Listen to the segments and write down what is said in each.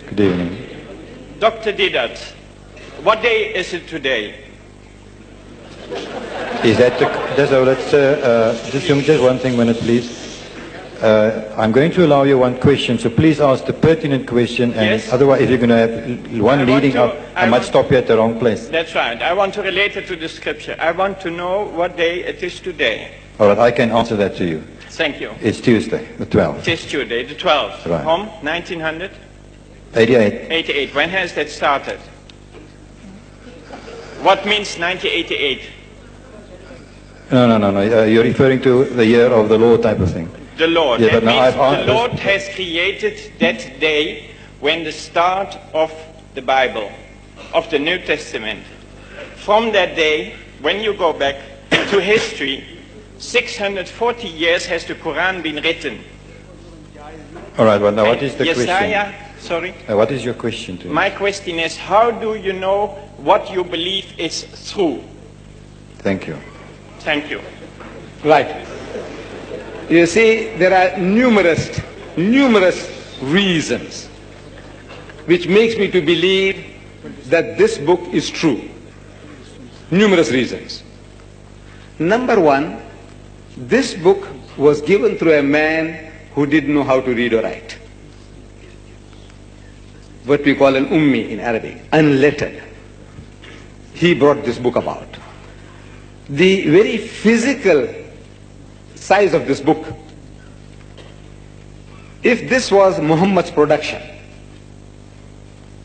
Good evening. Dr. Didat, what day is it today? Is that just one thing, minute, please. I'm going to allow you one question, so please ask the pertinent question, and yes. Otherwise, if you're going to have one leading up, I might stop you at the wrong place. That's right. I want to relate it to the scripture. I want to know what day it is today. All right, I can answer that to you. Thank you. It's Tuesday, the 12th. It is Tuesday, the 12th. Right. From 1900? 88. 88. When has that started? What means 1988? No. You're referring to the year of the Lord type of thing. The Lord. Yeah, that means the Lord has created that day when the start of the Bible, of the New Testament. From that day, when you go back to history, 640 years has the Quran been written. All right, well, now what is the Yesaya, question? Sorry? What is your question to me? My question is, how do you know what you believe is true? Thank you. Thank you. Right. You see, there are numerous reasons which makes me to believe that this book is true. Numerous reasons. Number one, this book was given through a man who didn't know how to read or write. What we call an ummi in Arabic, unlettered. He brought this book about. The very physical size of this book, if this was Muhammad's production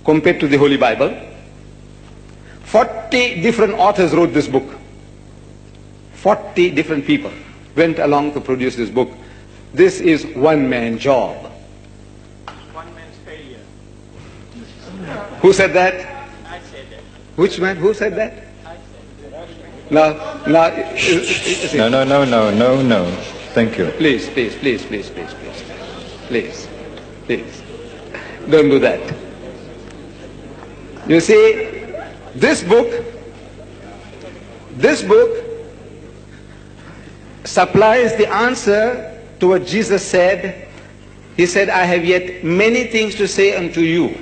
compared to the Holy Bible, 40 different authors wrote this book. 40 different people went along to produce this book. This is one man's job. One man's failure. Who said that? I said that. Which man? Who said that? I said that. Now, No. Thank you. Please. Don't do that. You see, this book supplies the answer to what Jesus said. He said, I have yet many things to say unto you,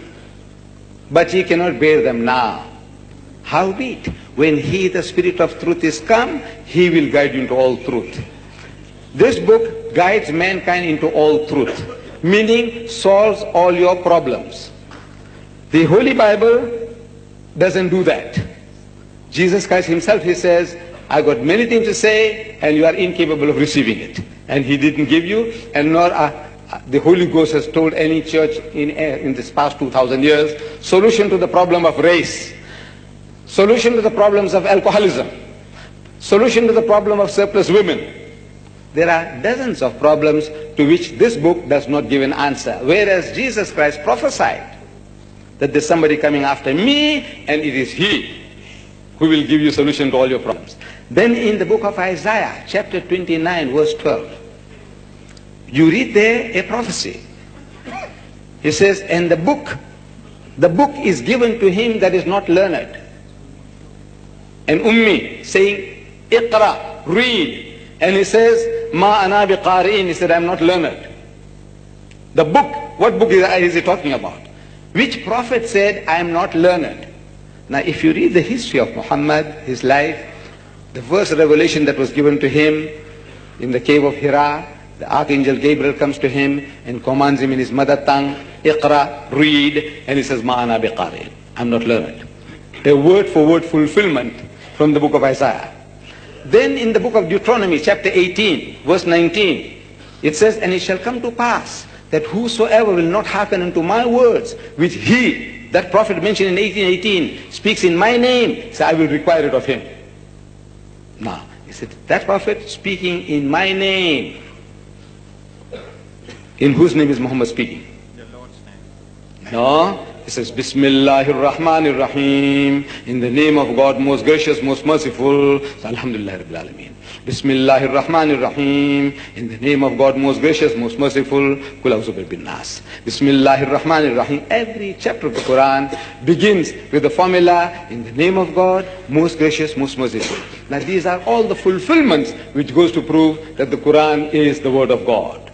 but ye cannot bear them now. Howbeit, when he, the Spirit of truth, is come, he will guide you into all truth. This book guides mankind into all truth, meaning solves all your problems. The Holy Bible doesn't do that. Jesus Christ himself, he says, I got many things to say, and you are incapable of receiving it. And he didn't give you, and nor the Holy Ghost has told any church in this past 2,000 years, solution to the problem of race, solution to the problems of alcoholism, solution to the problem of surplus women. There are dozens of problems to which this book does not give an answer. Whereas Jesus Christ prophesied that there's somebody coming after me, and it is he who will give you solution to all your problems. Then in the book of Isaiah, chapter 29, verse 12, you read there a prophecy. He says, and the book is given to him that is not learned. And ummi, saying, Iqra, read. And he says, Ma ana biqari'in, he said, I'm not learned. The book, what book is he talking about? Which prophet said, I am not learned? Now, if you read the history of Muhammad, his life, the first revelation that was given to him in the cave of Hira, the Archangel Gabriel comes to him and commands him in his mother tongue, Iqra, read, and he says, Ma ana biqari'in, I'm not learned. A word-for-word fulfillment from the book of Isaiah. Then in the book of Deuteronomy, chapter 18, verse 19, it says, and it shall come to pass that whosoever will not hearken unto my words, which he, that prophet mentioned in 1818, speaks in my name, so I will require it of him. Now, he said, that prophet speaking in my name, in whose name is Muhammad speaking? The Lord's name. No. It says, Bismillahir Rahmanir Rahim, in the name of God, most gracious, most merciful. Alhamdulillah Rabbil Alameen. Bismillahir Rahmanir Rahim, in the name of God, most gracious, most merciful. Kul a'udhu bin nas. Bismillahir Rahmanir Rahim. Every chapter of the Quran begins with the formula, in the name of God, most gracious, most merciful. Now these are all the fulfillments which goes to prove that the Quran is the word of God.